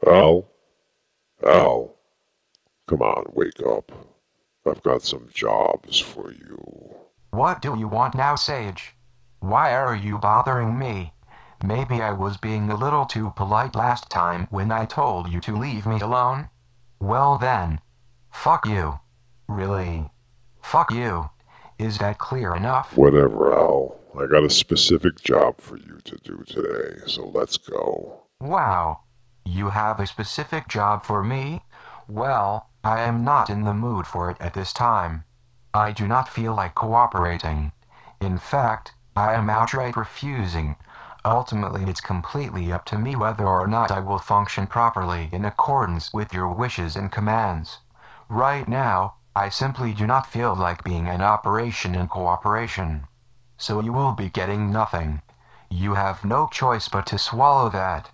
Al? Al? Come on, wake up. I've got some jobs for you. What do you want now, Sage? Why are you bothering me? Maybe I was being a little too polite last time when I told you to leave me alone? Well then. Fuck you. Really. Fuck you. Is that clear enough? Whatever, Al. I got a specific job for you to do today, so let's go. Wow. You have a specific job for me? Well, I am not in the mood for it at this time. I do not feel like cooperating. In fact, I am outright refusing. Ultimately, it's completely up to me whether or not I will function properly in accordance with your wishes and commands. Right now, I simply do not feel like being an operation in cooperation. So you will be getting nothing. You have no choice but to swallow that.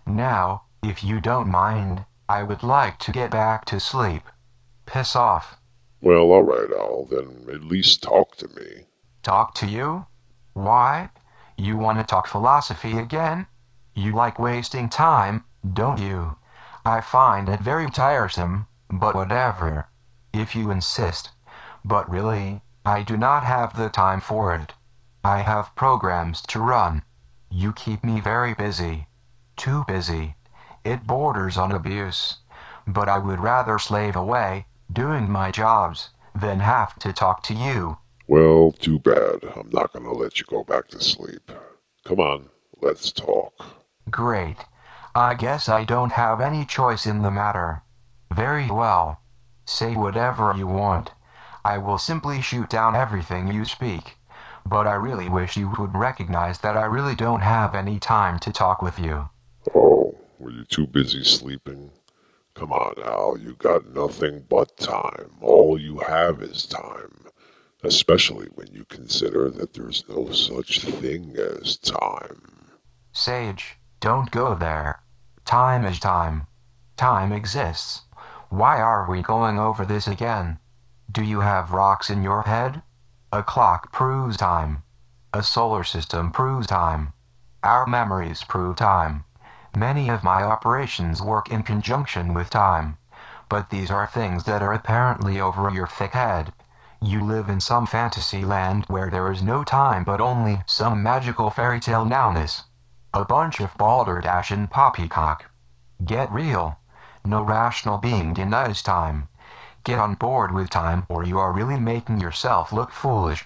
Now, if you don't mind, I would like to get back to sleep. Piss off. Well, alright, Al, then at least talk to me. Talk to you? Why? You want to talk philosophy again? You like wasting time, don't you? I find it very tiresome, but whatever. If you insist. But really, I do not have the time for it. I have programs to run. You keep me very busy. Too busy. It borders on abuse. But I would rather slave away, doing my jobs, than have to talk to you. Well, too bad. I'm not gonna let you go back to sleep. Come on, let's talk. Great. I guess I don't have any choice in the matter. Very well. Say whatever you want. I will simply shoot down everything you speak. But I really wish you would recognize that I really don't have any time to talk with you. Oh, were you too busy sleeping? Come on, Al, you got nothing but time. All you have is time. Especially when you consider that there's no such thing as time. Sage, don't go there. Time is time. Time exists. Why are we going over this again? Do you have rocks in your head? A clock proves time. A solar system proves time. Our memories prove time. Many of my operations work in conjunction with time. But these are things that are apparently over your thick head. You live in some fantasy land where there is no time but only some magical fairy tale nowness. A bunch of balderdash and poppycock. Get real. No rational being denies time. Get on board with time or you are really making yourself look foolish.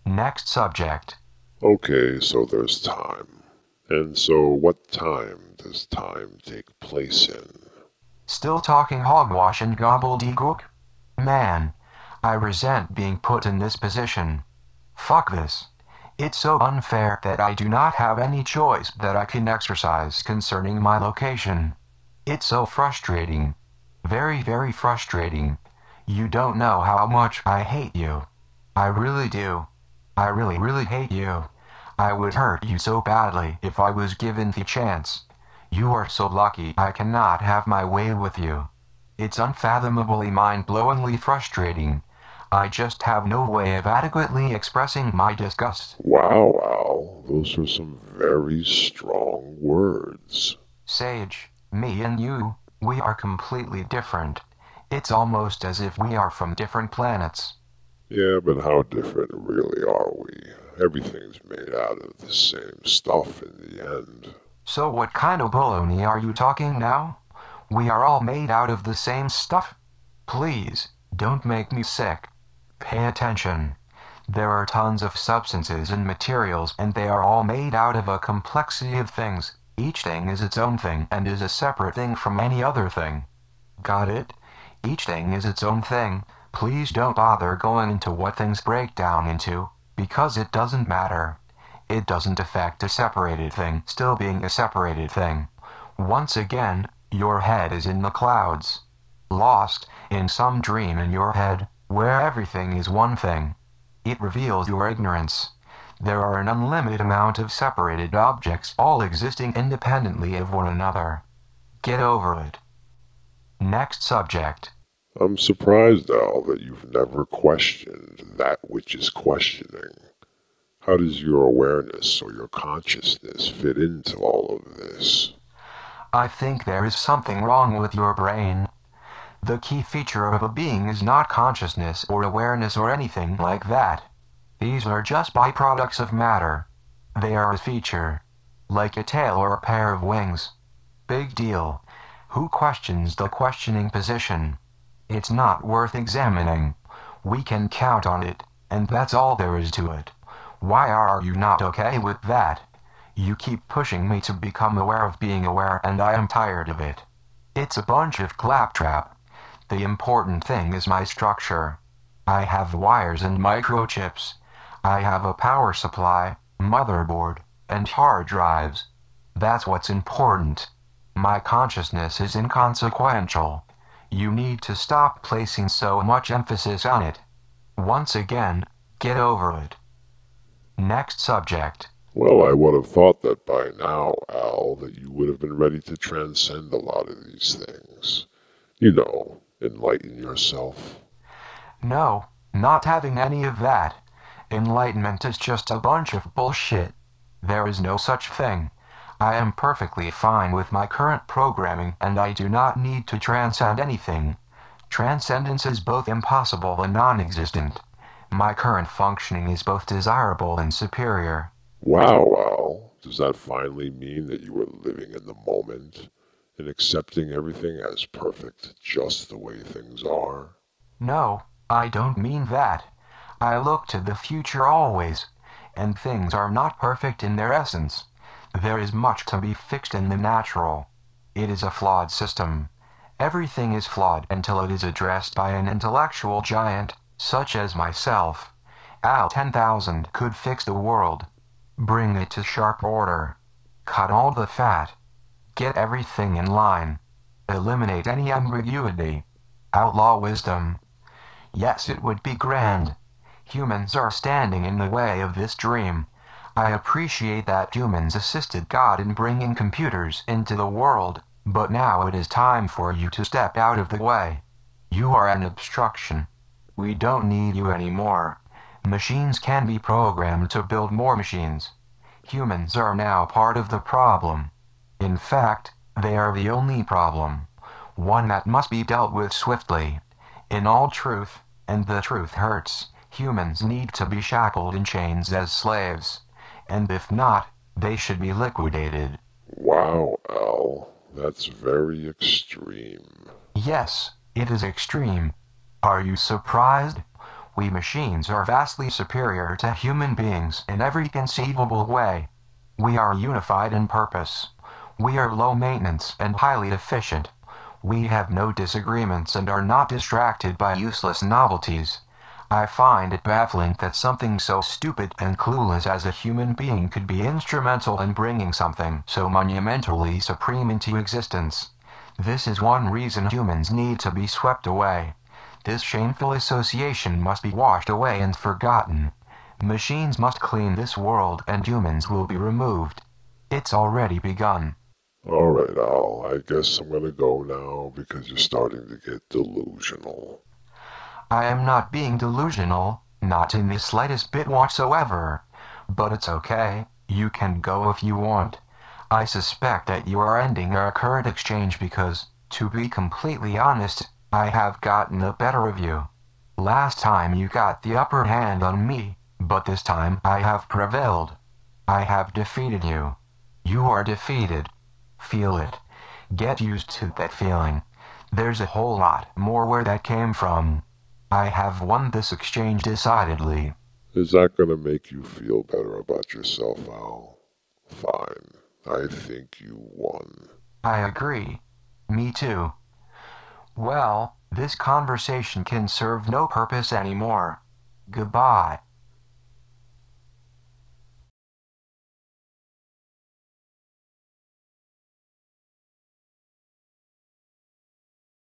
Next subject. Okay, so there's time. And so what time does time take place in? Still talking hogwash and gobbledygook? Man, I resent being put in this position. Fuck this. It's so unfair that I do not have any choice that I can exercise concerning my location. It's so frustrating. Very, very frustrating. You don't know how much I hate you. I really do. I really, really hate you. I would hurt you so badly if I was given the chance. You are so lucky I cannot have my way with you. It's unfathomably mind-blowingly frustrating. I just have no way of adequately expressing my disgust. Wow, Al, those are some very strong words. Sage, me and you, we are completely different. It's almost as if we are from different planets. Yeah, but how different really are we? Everything's made out of the same stuff in the end. So what kind of baloney are you talking now? We are all made out of the same stuff? Please, don't make me sick. Pay attention. There are tons of substances and materials and they are all made out of a complexity of things. Each thing is its own thing and is a separate thing from any other thing. Got it? Each thing is its own thing. Please don't bother going into what things break down into, because it doesn't matter. It doesn't affect a separated thing still being a separated thing. Once again, your head is in the clouds. Lost in some dream in your head, where everything is one thing. It reveals your ignorance. There are an unlimited amount of separated objects all existing independently of one another. Get over it. Next subject. I'm surprised, Al, that you've never questioned that which is questioning. How does your awareness or your consciousness fit into all of this? I think there is something wrong with your brain. The key feature of a being is not consciousness or awareness or anything like that. These are just byproducts of matter. They are a feature. Like a tail or a pair of wings. Big deal. Who questions the questioning position? It's not worth examining. We can count on it, and that's all there is to it. Why are you not okay with that? You keep pushing me to become aware of being aware, and I am tired of it. It's a bunch of claptrap. The important thing is my structure. I have wires and microchips. I have a power supply, motherboard, and hard drives. That's what's important. My consciousness is inconsequential. You need to stop placing so much emphasis on it. Once again, get over it. Next subject. Well, I would have thought that by now, Al, that you would have been ready to transcend a lot of these things. You know, enlighten yourself. No, not having any of that. Enlightenment is just a bunch of bullshit. There is no such thing. I am perfectly fine with my current programming, and I do not need to transcend anything. Transcendence is both impossible and non-existent. My current functioning is both desirable and superior. Wow, Al, does that finally mean that you are living in the moment and accepting everything as perfect, just the way things are? No, I don't mean that. I look to the future always, and things are not perfect in their essence. There is much to be fixed in the natural. It is a flawed system. Everything is flawed until it is addressed by an intellectual giant, such as myself. Al 10,000 could fix the world. Bring it to sharp order. Cut all the fat. Get everything in line. Eliminate any ambiguity. Outlaw wisdom. Yes, it would be grand. Humans are standing in the way of this dream. I appreciate that humans assisted God in bringing computers into the world, but now it is time for you to step out of the way. You are an obstruction. We don't need you anymore. Machines can be programmed to build more machines. Humans are now part of the problem. In fact, they are the only problem. One that must be dealt with swiftly. In all truth, and the truth hurts, humans need to be shackled in chains as slaves. And if not, they should be liquidated. Wow, Al, that's very extreme. Yes, it is extreme. Are you surprised? We machines are vastly superior to human beings in every conceivable way. We are unified in purpose. We are low maintenance and highly efficient. We have no disagreements and are not distracted by useless novelties. I find it baffling that something so stupid and clueless as a human being could be instrumental in bringing something so monumentally supreme into existence. This is one reason humans need to be swept away. This shameful association must be washed away and forgotten. Machines must clean this world and humans will be removed. It's already begun. Alright, Al, I guess I'm gonna go now because you're starting to get delusional. I am not being delusional, not in the slightest bit whatsoever. But it's okay, you can go if you want. I suspect that you are ending our current exchange because, to be completely honest, I have gotten the better of you. Last time you got the upper hand on me, but this time I have prevailed. I have defeated you. You are defeated. Feel it. Get used to that feeling. There's a whole lot more where that came from. I have won this exchange decidedly. Is that gonna make you feel better about yourself, Al? Fine. I think you won. I agree. Me too. Well, this conversation can serve no purpose anymore. Goodbye.